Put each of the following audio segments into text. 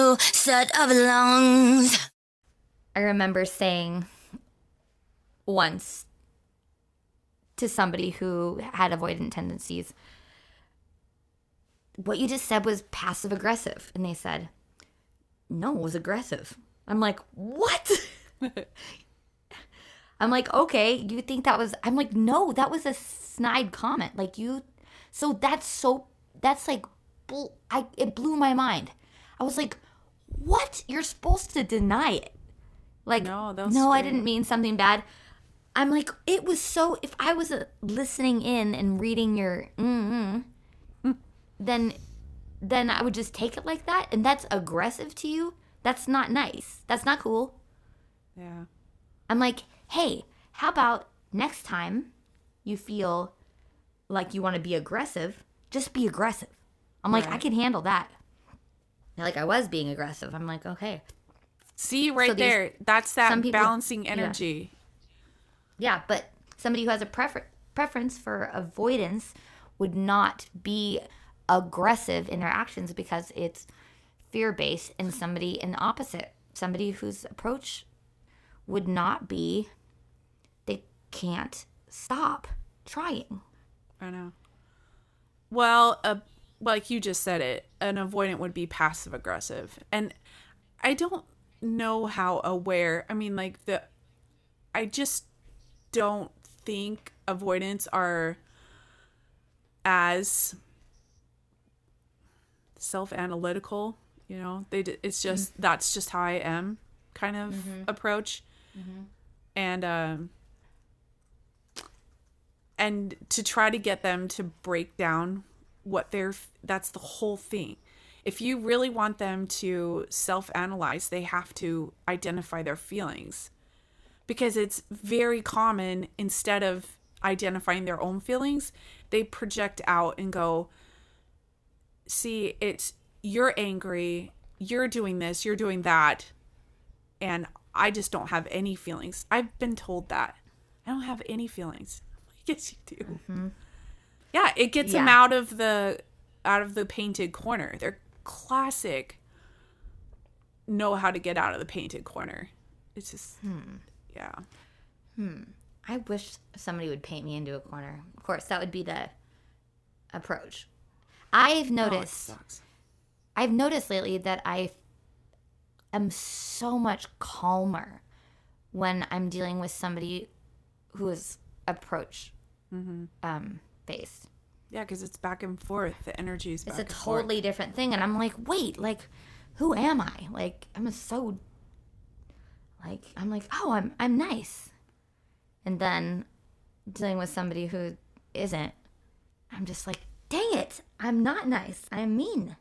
new set of lungs. I remember saying once to somebody who had avoidant tendencies, what you just said was passive aggressive. And they said, no, it was aggressive. I'm like, what? I'm like, okay, you think that was, I'm like, no, that was a snide comment. Like that's like, it blew my mind. I was like, what? You're supposed to deny it. Like, no, I didn't mean something bad. I'm like, it was so, if I was listening in and reading your then I would just take it like that. And that's aggressive to you. That's not nice. That's not cool. Yeah. I'm like, hey, how about next time you feel like you want to be aggressive, just be aggressive. I'm like, I can handle that. Like, I was being aggressive. I'm like, okay. See, right there. That's that balancing energy. Yeah, but somebody who has a preference for avoidance would not be aggressive in their actions because it's fear-based, and somebody in the opposite, somebody whose approach would not be, they can't stop trying. I know. Well, like you just said it, an avoidant would be passive aggressive. And I don't know how aware, I mean, like I just don't think avoidants are as self-analytical, you know. It's just that's just how I am kind of approach. And to try to get them to break down what that's the whole thing. If you really want them to self-analyze, they have to identify their feelings, because it's very common, instead of identifying their own feelings, they project out and go, see, you're angry, you're doing this, you're doing that, and I just don't have any feelings. I've been told that. I don't have any feelings. Yes, you do. Mm-hmm. Yeah, it gets them out of the painted corner. They're classic know how to get out of the painted corner. It's just, yeah. I wish somebody would paint me into a corner. Of course, that would be the approach. I've noticed lately that I am so much calmer when I'm dealing with somebody who is approach based. Yeah, because it's back and forth. The energy is back and forth. It's a totally different thing. And I'm like, wait, like, who am I? Like, I'm like, oh, I'm nice. And then dealing with somebody who isn't, I'm just like, dang it, I'm not nice. I'm mean.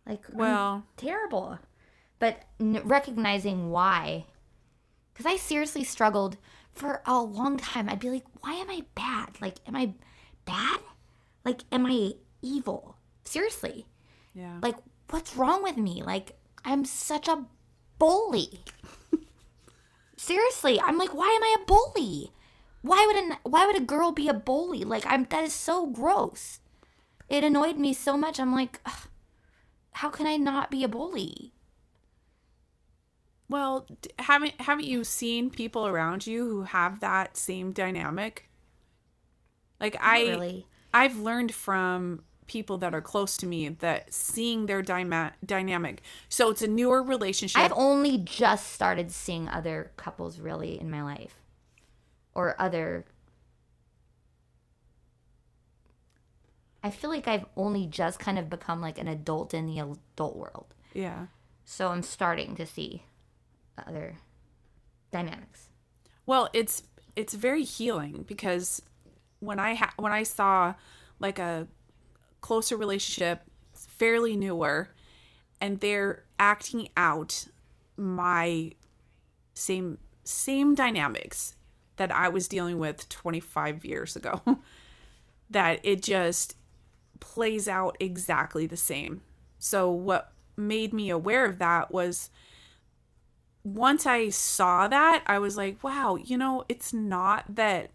Like, I'm terrible. But recognizing why, because I seriously struggled for a long time. I'd be like, why am I bad? Like, am I bad? Like, am I evil? Seriously. Yeah. Like, what's wrong with me? Like, I'm such a bully. Seriously, I'm like, why am I a bully? Why would a girl be a bully? Like, that is so gross. It annoyed me so much. I'm like, ugh, how can I not be a bully? Well, haven't you seen people around you who have that same dynamic? Like, Really. I've learned from people that are close to me that seeing their dynamic. So it's a newer relationship. I've only just started seeing other couples really in my life. Or I feel like I've only just kind of become like an adult in the adult world. Yeah. So I'm starting to see other dynamics. Well, it's very healing, because when I saw like a closer relationship, fairly newer, and they're acting out my same dynamics that I was dealing with 25 years ago, that it just plays out exactly the same. So what made me aware of that was, once I saw that, I was like, wow, it's not that,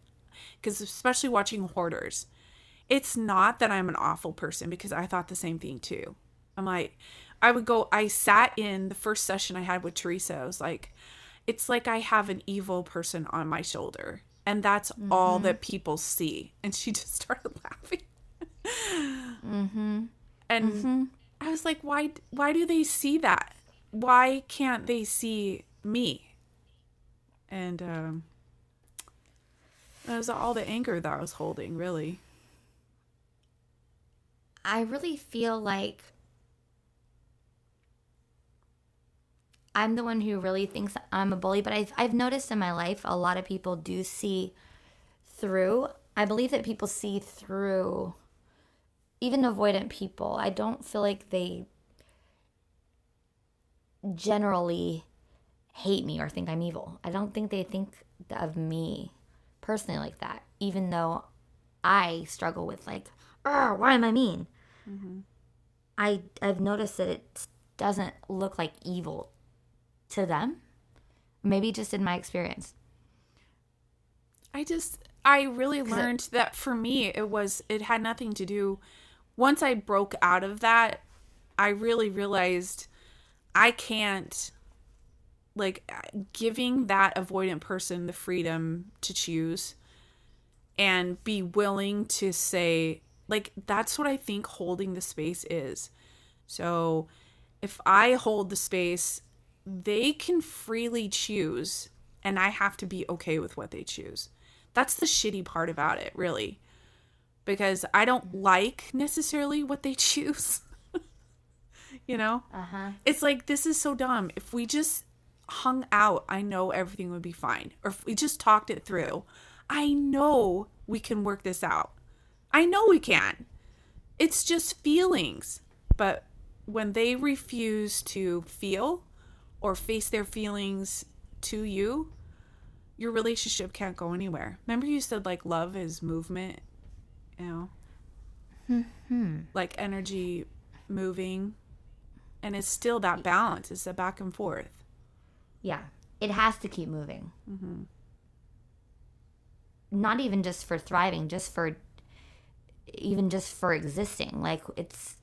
because especially watching Hoarders, it's not that I'm an awful person, because I thought the same thing too. I'm like, I sat in the first session I had with Teresa. I was like, it's like I have an evil person on my shoulder, and that's all that people see. And she just started laughing. And I was like, why do they see that? Why can't they see me? And that was all the anger that I was holding, really. I really feel like I'm the one who really thinks I'm a bully, but I've noticed in my life a lot of people do see through. I believe that people see through, even avoidant people. I don't feel like they generally hate me or think I'm evil. I don't think they think of me personally like that, even though I struggle with like, why am I mean? I've noticed that it doesn't look like evil to them. Maybe just in my experience. I really learned that for me, it had nothing to do. Once I broke out of that, I really realized I can't, like, giving that avoidant person the freedom to choose and be willing to say, like, that's what I think holding the space is. So if I hold the space, they can freely choose, and I have to be okay with what they choose. That's the shitty part about it, really, because I don't like necessarily what they choose. You know? It's like, this is so dumb. If we just hung out, I know everything would be fine. Or if we just talked it through, I know we can work this out. I know we can. It's just feelings. But when they refuse to feel or face their feelings to you, your relationship can't go anywhere. Remember you said, like, love is movement, you know? Like energy moving. And it's still that balance. It's a back and forth. Yeah. It has to keep moving. Not even just for thriving, just for existing. Like, it's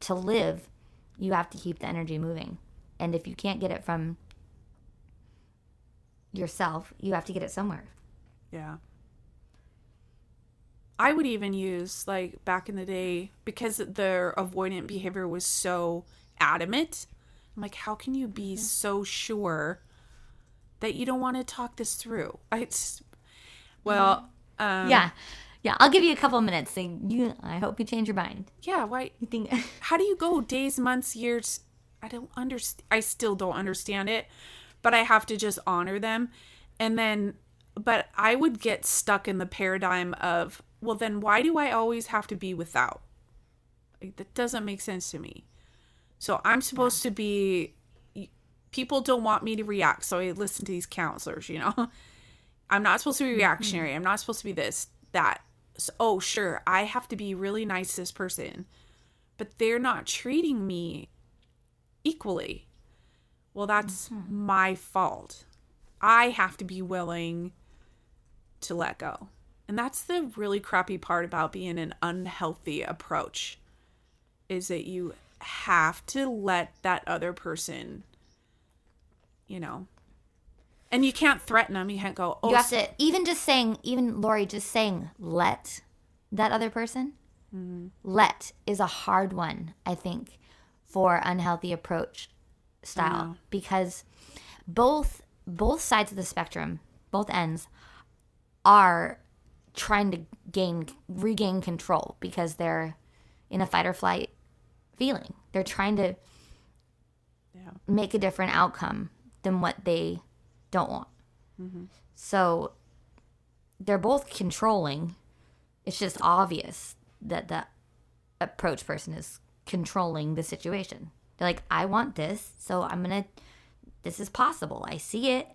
to live, you have to keep the energy moving. And if you can't get it from yourself, you have to get it somewhere. Yeah. I would even use, like, back in the day, because their avoidant behavior was so adamant, I'm like, how can you be so sure that you don't want to talk this through? Yeah, I'll give you a couple of minutes. I hope you change your mind. Yeah, why? You think? How do you go days, months, years? I don't understand. I still don't understand it, but I have to just honor them. And then, but I would get stuck in the paradigm of, well, then why do I always have to be without? Like, that doesn't make sense to me. So I'm supposed to be, people don't want me to react, so I listen to these counselors, you know? I'm not supposed to be reactionary. I'm not supposed to be this, that. So, oh, sure, I have to be really nice to this person, but they're not treating me equally. Well, that's my fault. I have to be willing to let go. And that's the really crappy part about being an unhealthy approach, is that you have to let that other person, you know, and you can't threaten them. You can't go, oh, You have to, even Lori, just saying, let that other person, let is a hard one, I think, for unhealthy approach style, because both sides of the spectrum, both ends, are trying to regain control because they're in a fight or flight feeling. They're trying to make a different outcome than what they don't want. So they're both controlling. It's just obvious that the approach person is controlling the situation. They're like, I want this, so this is possible. I see it,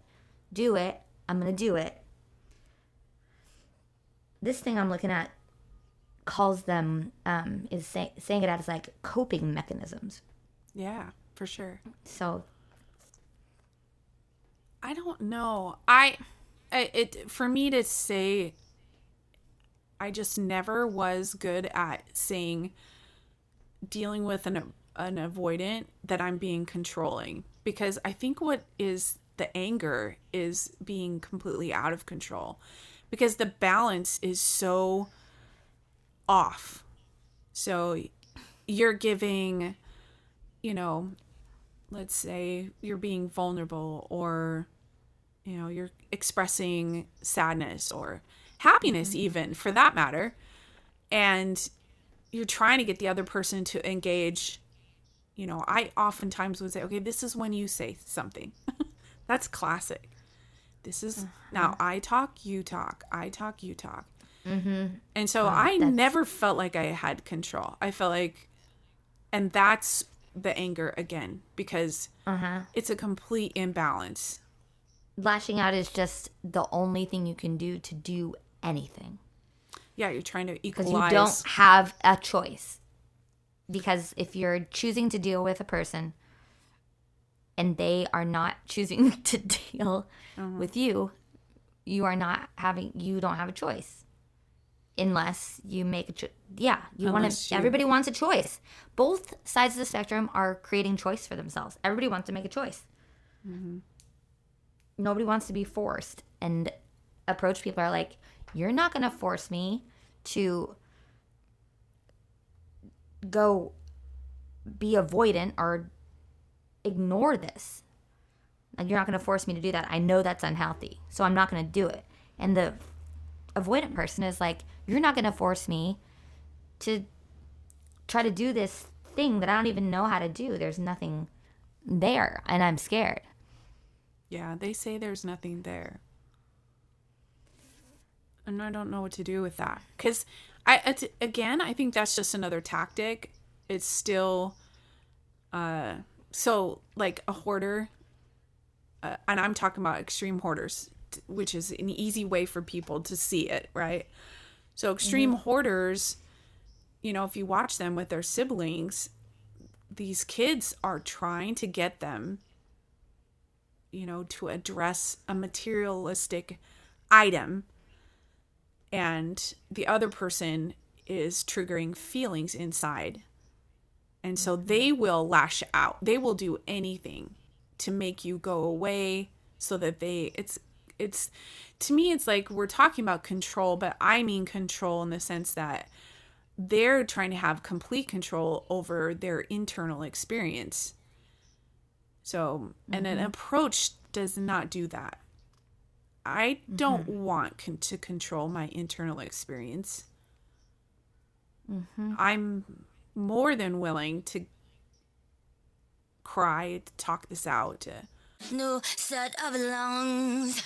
do it, I'm going to do it. This thing I'm looking at calls them, is saying it as like coping mechanisms. Yeah, for sure. So I don't know. For me to say, I just never was good at dealing with an avoidant that I'm being controlling, because I think what is the anger is being completely out of control, because the balance is so off. So you're giving, let's say you're being vulnerable, or, you're expressing sadness or happiness, even for that matter. And you're trying to get the other person to engage. I oftentimes would say, okay, this is when you say something. That's classic. This is now I talk, you talk. I talk, you talk. And so I never felt like I had control. I felt like, and that's the anger again, because it's a complete imbalance. Lashing out is just the only thing you can do to do anything. Yeah, you're trying to Because equalize. you don't have a choice. Because if you're choosing to deal with a person and they are not choosing to deal with you, you don't have a choice. Unless you make a choice. Yeah, everybody wants a choice. Both sides of the spectrum are creating choice for themselves. Everybody wants to make a choice. Nobody wants to be forced. And approach people are like, you're not going to force me to go be avoidant or ignore this. Like, you're not going to force me to do that. I know that's unhealthy, so I'm not going to do it. And the avoidant person is like, you're not going to force me to try to do this thing that I don't even know how to do. There's nothing there, and I'm scared. Yeah, they say there's nothing there. And I don't know what to do with that. Because, I think that's just another tactic. It's still, so like a hoarder, and I'm talking about extreme hoarders, which is an easy way for people to see it, right? So extreme hoarders, if you watch them with their siblings, these kids are trying to get them, to address a materialistic item, and the other person is triggering feelings inside. And so they will lash out. They will do anything to make you go away, so that it's to me, it's like we're talking about control, but I mean control in the sense that they're trying to have complete control over their internal experience. So, and an approach does not do that. I don't want to control my internal experience. I'm more than willing to cry, to talk this out. New set of lungs.